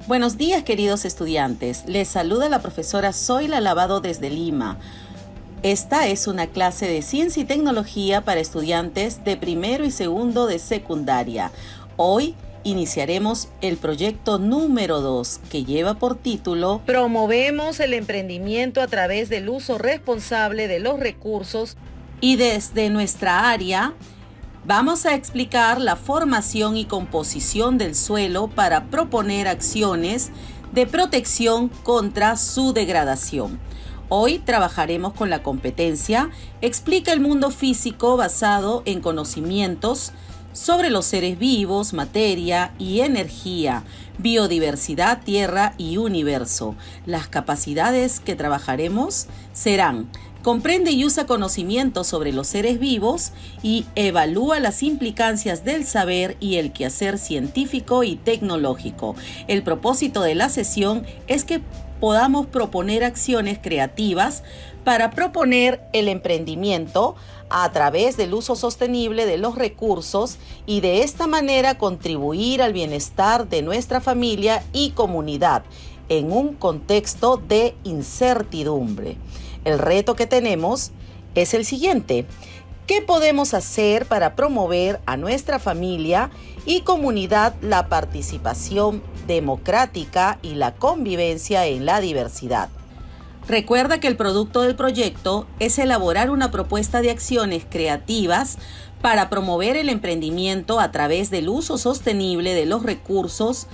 Buenos días, queridos estudiantes. Les saluda la profesora Zoila Lavado desde Lima. Esta es una clase de ciencia y tecnología para estudiantes de primero y segundo de secundaria. Hoy iniciaremos el proyecto número 2, que lleva por título Promovemos el emprendimiento a través del uso responsable de los recursos. Y desde nuestra área vamos a explicar la formación y composición del suelo para proponer acciones de protección contra su degradación. Hoy trabajaremos con la competencia Explica el mundo físico basado en conocimientos sobre los seres vivos, materia y energía, biodiversidad, tierra y universo. Las capacidades que trabajaremos serán: comprende y usa conocimientos sobre los seres vivos y evalúa las implicancias del saber y el quehacer científico y tecnológico. El propósito de la sesión es que podamos proponer acciones creativas para proponer el emprendimiento a través del uso sostenible de los recursos y de esta manera contribuir al bienestar de nuestra familia y comunidad en un contexto de incertidumbre. El reto que tenemos es el siguiente: ¿qué podemos hacer para promover a nuestra familia y comunidad la participación democrática y la convivencia en la diversidad? Recuerda que el producto del proyecto es elaborar una propuesta de acciones creativas para promover el emprendimiento a través del uso sostenible de los recursos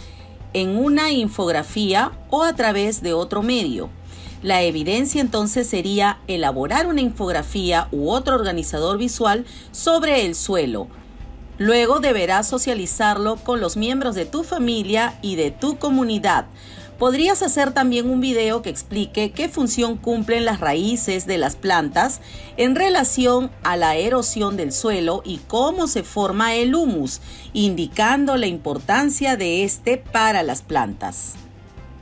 en una infografía o a través de otro medio. La evidencia entonces sería elaborar una infografía u otro organizador visual sobre el suelo. Luego deberás socializarlo con los miembros de tu familia y de tu comunidad. Podrías hacer también un video que explique qué función cumplen las raíces de las plantas en relación a la erosión del suelo y cómo se forma el humus, indicando la importancia de este para las plantas.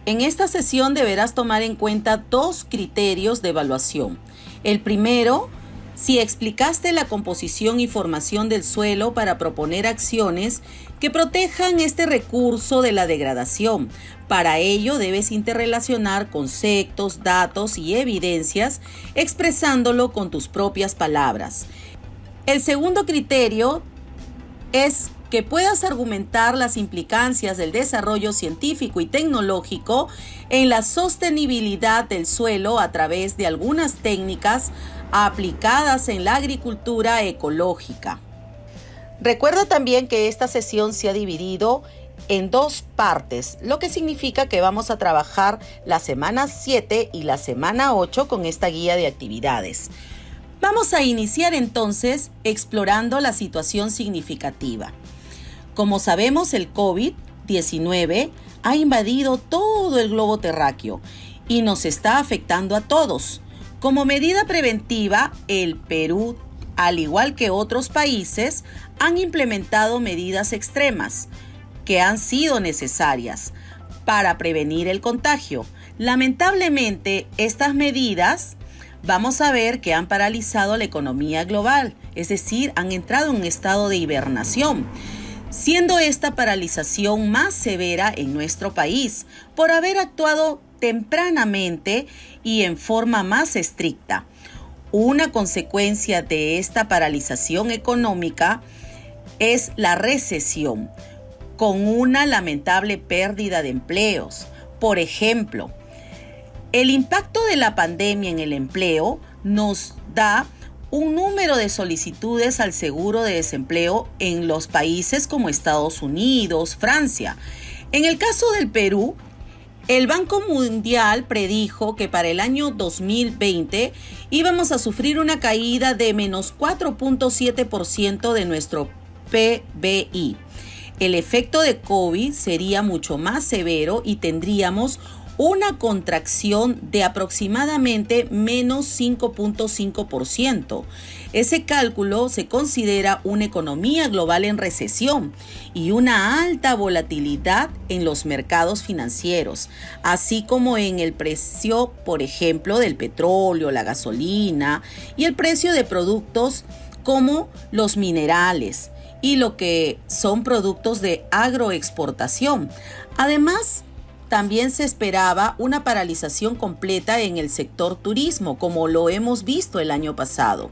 En esta sesión deberás tomar en cuenta dos criterios de evaluación. El primero, si explicaste la composición y formación del suelo para proponer acciones que protejan este recurso de la degradación. Para ello debes interrelacionar conceptos, datos y evidencias expresándolo con tus propias palabras. El segundo criterio es que puedas argumentar las implicancias del desarrollo científico y tecnológico en la sostenibilidad del suelo a través de algunas técnicas aplicadas en la agricultura ecológica. Recuerda también que esta sesión se ha dividido en dos partes, lo que significa que vamos a trabajar la semana 7 y la semana 8 con esta guía de actividades. Vamos a iniciar entonces explorando la situación significativa. Como sabemos, el COVID-19 ha invadido todo el globo terráqueo y nos está afectando a todos. Como medida preventiva, el Perú, al igual que otros países, han implementado medidas extremas que han sido necesarias para prevenir el contagio. Lamentablemente, estas medidas vamos a ver que han paralizado la economía global, es decir, han entrado en un estado de hibernación, siendo esta paralización más severa en nuestro país por haber actuado tempranamente y en forma más estricta. Una consecuencia de esta paralización económica es la recesión, con una lamentable pérdida de empleos. Por ejemplo, el impacto de la pandemia en el empleo nos da un número de solicitudes al seguro de desempleo en los países como Estados Unidos, Francia. En el caso del Perú, el Banco Mundial predijo que para el año 2020 íbamos a sufrir una caída de menos 4.7% de nuestro PBI. El efecto de COVID sería mucho más severo y tendríamos una contracción de aproximadamente menos 5.5%. Ese cálculo se considera una economía global en recesión y una alta volatilidad en los mercados financieros, así como en el precio, por ejemplo, del petróleo, la gasolina y el precio de productos como los minerales y lo que son productos de agroexportación. Además, también se esperaba una paralización completa en el sector turismo, como lo hemos visto el año pasado,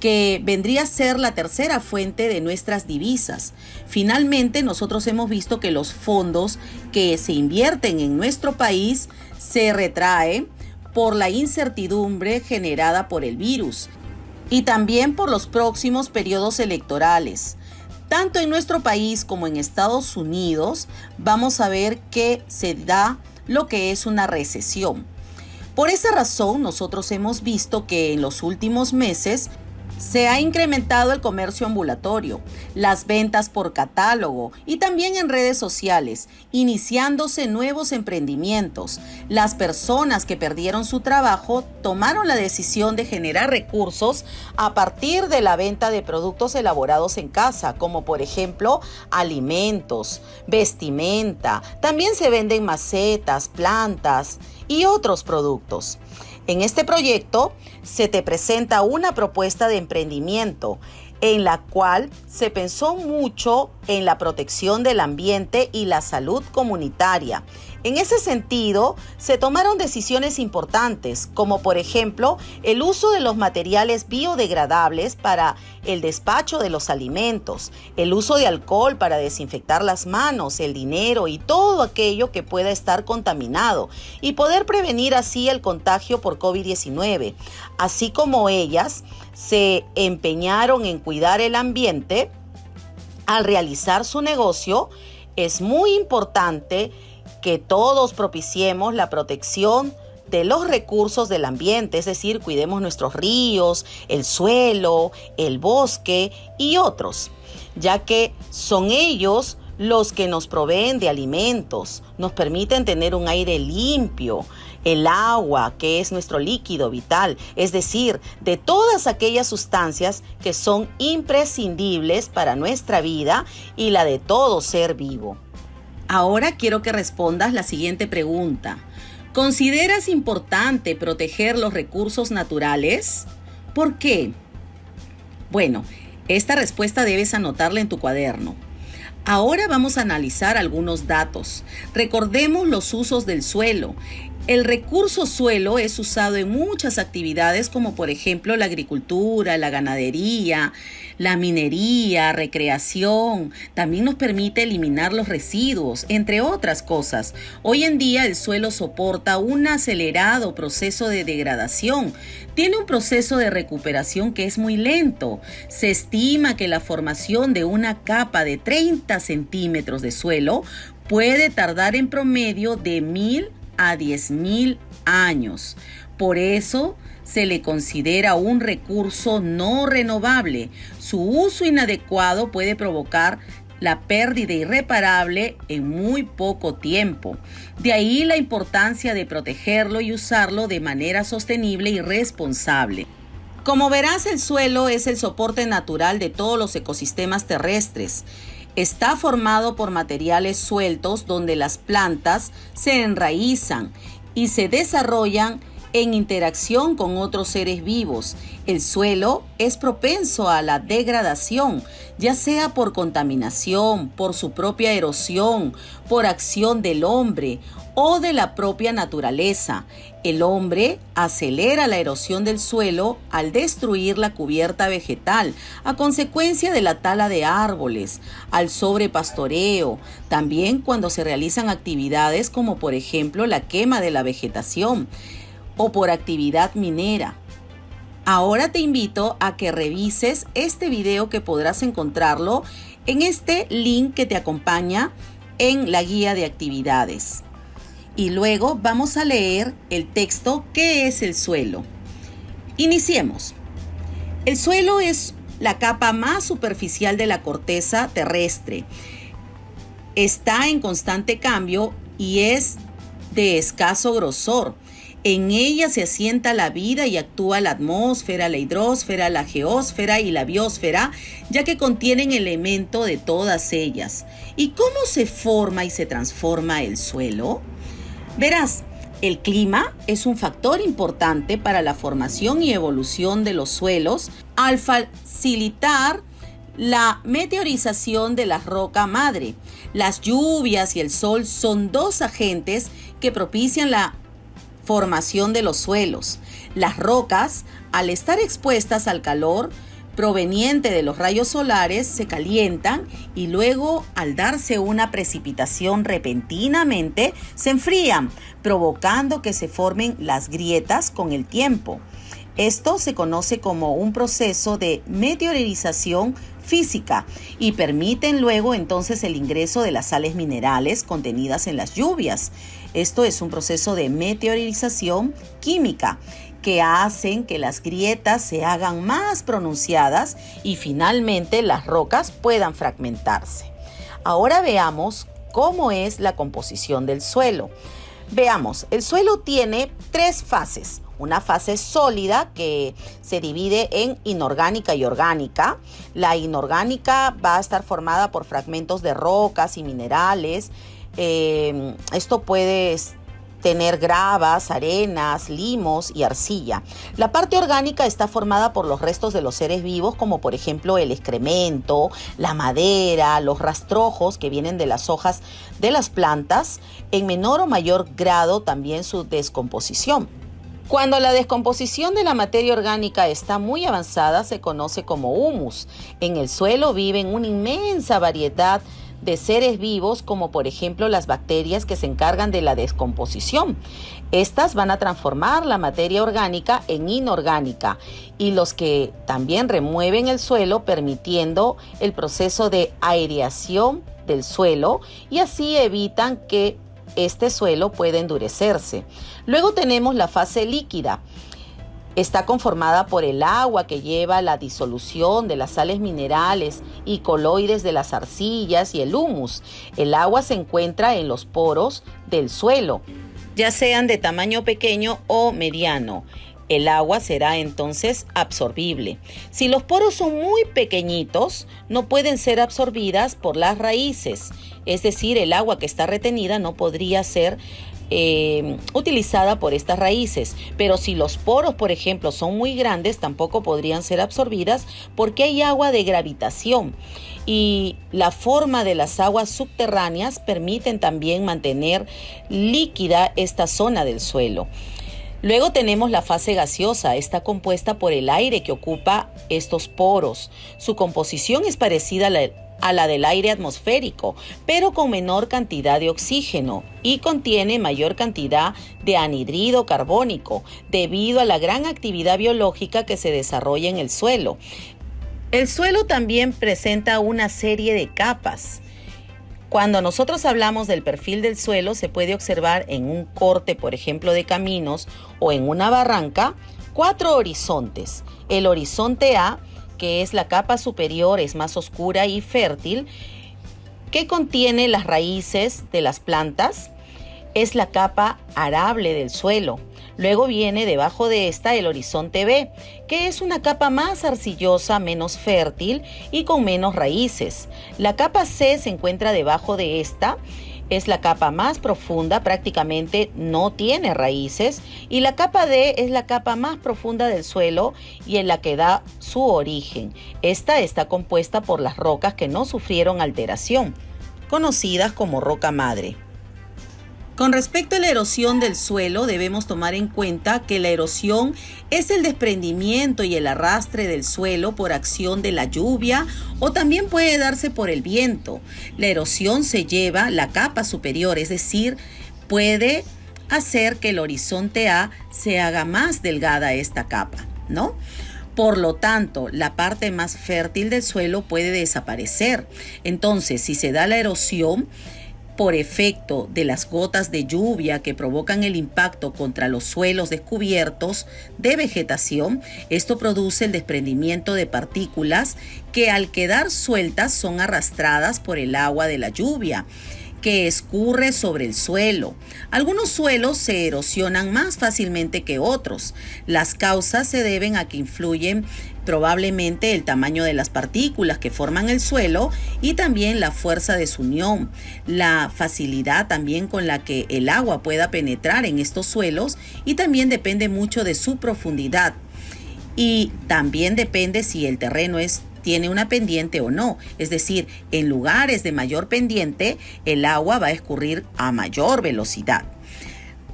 que vendría a ser la tercera fuente de nuestras divisas. Finalmente, nosotros hemos visto que los fondos que se invierten en nuestro país se retraen por la incertidumbre generada por el virus y también por los próximos periodos electorales. Tanto en nuestro país como en Estados Unidos vamos a ver que se da lo que es una recesión. Por esa razón, nosotros hemos visto que en los últimos meses se ha incrementado el comercio ambulatorio, las ventas por catálogo y también en redes sociales, iniciándose nuevos emprendimientos. Las personas que perdieron su trabajo tomaron la decisión de generar recursos a partir de la venta de productos elaborados en casa, como por ejemplo alimentos, vestimenta. También se venden macetas, plantas y otros productos. En este proyecto se te presenta una propuesta de emprendimiento en la cual se pensó mucho en la protección del ambiente y la salud comunitaria. En ese sentido, se tomaron decisiones importantes, como por ejemplo el uso de los materiales biodegradables para el despacho de los alimentos, el uso de alcohol para desinfectar las manos, el dinero y todo aquello que pueda estar contaminado y poder prevenir así el contagio por COVID-19. Así como ellas se empeñaron en cuidar el ambiente, al realizar su negocio, es muy importante que todos propiciemos la protección de los recursos del ambiente, es decir, cuidemos nuestros ríos, el suelo, el bosque y otros, ya que son ellos los que nos proveen de alimentos, nos permiten tener un aire limpio, el agua, que es nuestro líquido vital, es decir, de todas aquellas sustancias que son imprescindibles para nuestra vida y la de todo ser vivo. Ahora quiero que respondas la siguiente pregunta. ¿Consideras importante proteger los recursos naturales? ¿Por qué? Bueno, esta respuesta debes anotarla en tu cuaderno. Ahora vamos a analizar algunos datos. Recordemos los usos del suelo. El recurso suelo es usado en muchas actividades como por ejemplo la agricultura, la ganadería, la minería, recreación. También nos permite eliminar los residuos, entre otras cosas. Hoy en día el suelo soporta un acelerado proceso de degradación. Tiene un proceso de recuperación que es muy lento. Se estima que la formación de una capa de 30 centímetros de suelo puede tardar en promedio de 1000 a 10.000 años. Por eso se le considera un recurso no renovable. Su uso inadecuado puede provocar la pérdida irreparable en muy poco tiempo. De ahí la importancia de protegerlo y usarlo de manera sostenible y responsable. Como verás, el suelo es el soporte natural de todos los ecosistemas terrestres. Está formado por materiales sueltos donde las plantas se enraizan y se desarrollan en interacción con otros seres vivos. El suelo es propenso a la degradación, ya sea por contaminación, por su propia erosión, por acción del hombre o de la propia naturaleza. El hombre acelera la erosión del suelo al destruir la cubierta vegetal, a consecuencia de la tala de árboles, al sobrepastoreo, también cuando se realizan actividades como por ejemplo la quema de la vegetación o por actividad minera. Ahora te invito a que revises este video que podrás encontrarlo en este link que te acompaña en la guía de actividades. Y luego vamos a leer el texto ¿Qué es el suelo? Iniciemos. El suelo es la capa más superficial de la corteza terrestre. Está en constante cambio y es de escaso grosor. En ella se asienta la vida y actúa la atmósfera, la hidrosfera, la geósfera y la biosfera, ya que contienen elemento de todas ellas. ¿Y cómo se forma y se transforma el suelo? Verás, el clima es un factor importante para la formación y evolución de los suelos al facilitar La meteorización de la roca madre. Las lluvias y el sol son dos agentes que propician la formación de los suelos. Las rocas, al estar expuestas al calor proveniente de los rayos solares, se calientan y luego, al darse una precipitación repentinamente, se enfrían, provocando que se formen las grietas con el tiempo. Esto se conoce como un proceso de meteorización física y permiten luego entonces el ingreso de las sales minerales contenidas en las lluvias. Esto es un proceso de meteorización química que hacen que las grietas se hagan más pronunciadas y finalmente las rocas puedan fragmentarse. Ahora veamos cómo es la composición del suelo. Veamos, el suelo tiene tres fases. Una fase sólida que se divide en inorgánica y orgánica. La inorgánica va a estar formada por fragmentos de rocas y minerales. Esto puede tener gravas, arenas, limos y arcilla. La parte orgánica está formada por los restos de los seres vivos, como por ejemplo el excremento, la madera, los rastrojos que vienen de las hojas de las plantas, en menor o mayor grado también su descomposición. Cuando la descomposición de la materia orgánica está muy avanzada, se conoce como humus. En el suelo viven una inmensa variedad de seres vivos, como por ejemplo las bacterias que se encargan de la descomposición. Estas van a transformar la materia orgánica en inorgánica y los que también remueven el suelo, permitiendo el proceso de aireación del suelo y así evitan que este suelo pueda endurecerse. Luego tenemos la fase líquida. Está conformada por el agua que lleva la disolución de las sales minerales y coloides de las arcillas y el humus. El agua se encuentra en los poros del suelo, ya sean de tamaño pequeño o mediano. El agua será entonces absorbible. Si los poros son muy pequeñitos, no pueden ser absorbidas por las raíces. Es decir, el agua que está retenida no podría ser utilizada por estas raíces. Pero si los poros, por ejemplo, son muy grandes, tampoco podrían ser absorbidas porque hay agua de gravitación. Y la forma de las aguas subterráneas permiten también mantener líquida esta zona del suelo. Luego tenemos la fase gaseosa. Está compuesta por el aire que ocupa estos poros. Su composición es parecida a la del aire atmosférico, pero con menor cantidad de oxígeno y contiene mayor cantidad de anhídrido carbónico debido a la gran actividad biológica que se desarrolla en el suelo. El suelo también presenta una serie de capas. Cuando nosotros hablamos del perfil del suelo, se puede observar en un corte, por ejemplo, de caminos o en una barranca, 4 horizontes. El horizonte A, que es la capa superior, es más oscura y fértil, que contiene las raíces de las plantas, es la capa arable del suelo. Luego viene debajo de esta el horizonte B, que es una capa más arcillosa, menos fértil y con menos raíces. La capa C se encuentra debajo de esta, es la capa más profunda, prácticamente no tiene raíces, y la capa D es la capa más profunda del suelo y en la que da su origen. Esta está compuesta por las rocas que no sufrieron alteración, conocidas como roca madre. Con respecto a la erosión del suelo, debemos tomar en cuenta que la erosión es el desprendimiento y el arrastre del suelo por acción de la lluvia o también puede darse por el viento. La erosión se lleva la capa superior, es decir, puede hacer que el horizonte A se haga más delgada esta capa, ¿no? Por lo tanto, la parte más fértil del suelo puede desaparecer. Entonces, si se da la erosión por efecto de las gotas de lluvia que provocan el impacto contra los suelos descubiertos de vegetación, esto produce el desprendimiento de partículas que al quedar sueltas son arrastradas por el agua de la lluvia que escurre sobre el suelo. Algunos suelos se erosionan más fácilmente que otros. Las causas se deben a que influyen probablemente el tamaño de las partículas que forman el suelo y también la fuerza de su unión, la facilidad también con la que el agua pueda penetrar en estos suelos y también depende mucho de su profundidad y también depende si el terreno es tiene una pendiente o no. Es decir, en lugares de mayor pendiente, el agua va a escurrir a mayor velocidad.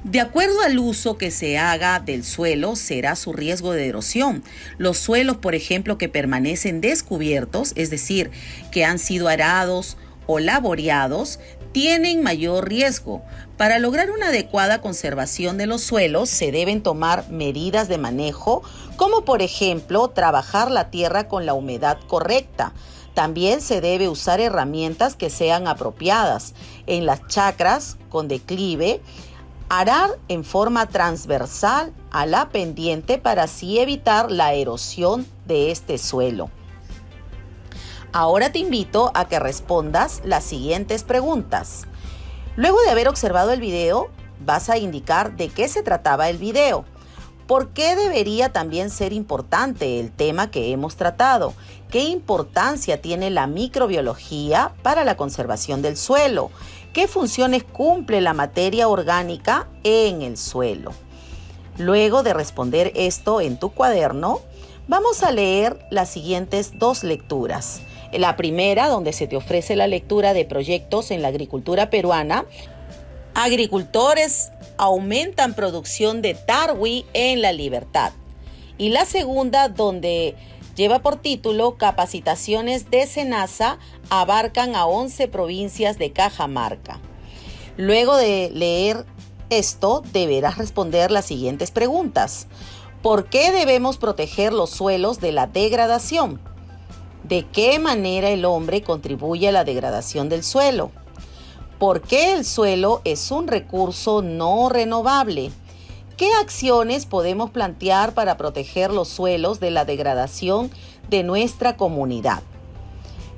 De acuerdo al uso que se haga del suelo, será su riesgo de erosión. Los suelos, por ejemplo, que permanecen descubiertos, es decir, que han sido arados o laboreados, tienen mayor riesgo. Para lograr una adecuada conservación de los suelos, se deben tomar medidas de manejo, como por ejemplo, trabajar la tierra con la humedad correcta. También se debe usar herramientas que sean apropiadas. En las chacras con declive, arar en forma transversal a la pendiente para así evitar la erosión de este suelo. Ahora te invito a que respondas las siguientes preguntas. Luego de haber observado el video, vas a indicar de qué se trataba el video. ¿Por qué debería también ser importante el tema que hemos tratado? ¿Qué importancia tiene la microbiología para la conservación del suelo? ¿Qué funciones cumple la materia orgánica en el suelo? Luego de responder esto en tu cuaderno, vamos a leer las siguientes 2 lecturas. La primera, donde se te ofrece la lectura de proyectos en la agricultura peruana. Agricultores aumentan producción de tarwi en La Libertad. Y la segunda, donde lleva por título Capacitaciones de SENASA abarcan a 11 provincias de Cajamarca. Luego de leer esto, deberás responder las siguientes preguntas. ¿Por qué debemos proteger los suelos de la degradación? ¿De qué manera el hombre contribuye a la degradación del suelo? ¿Por qué el suelo es un recurso no renovable? ¿Qué acciones podemos plantear para proteger los suelos de la degradación de nuestra comunidad?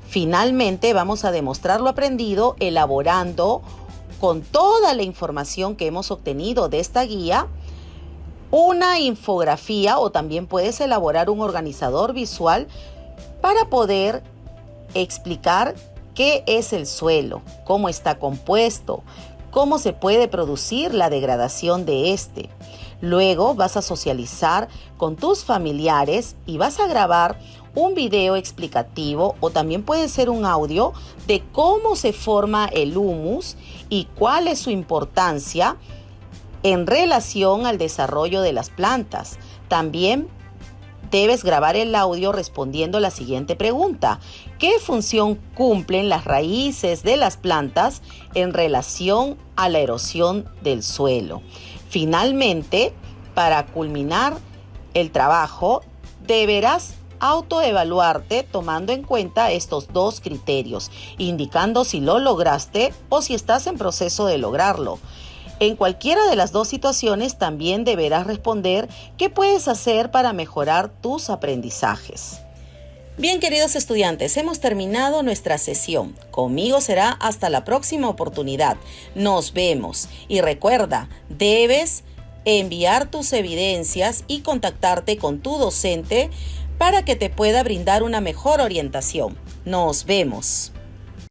Finalmente, vamos a demostrar lo aprendido elaborando, con toda la información que hemos obtenido de esta guía, una infografía, o también puedes elaborar un organizador visual para poder explicar qué es el suelo, cómo está compuesto, cómo se puede producir la degradación de este. Luego vas a socializar con tus familiares y vas a grabar un video explicativo, o también puede ser un audio, de cómo se forma el humus y cuál es su importancia en relación al desarrollo de las plantas. También debes grabar el audio respondiendo la siguiente pregunta. ¿Qué función cumplen las raíces de las plantas en relación a la erosión del suelo? Finalmente, para culminar el trabajo, deberás autoevaluarte tomando en cuenta estos 2 criterios, indicando si lo lograste o si estás en proceso de lograrlo. En cualquiera de las 2 situaciones también deberás responder qué puedes hacer para mejorar tus aprendizajes. Bien, queridos estudiantes, hemos terminado nuestra sesión. Conmigo será hasta la próxima oportunidad. Nos vemos. Y recuerda, debes enviar tus evidencias y contactarte con tu docente para que te pueda brindar una mejor orientación. Nos vemos.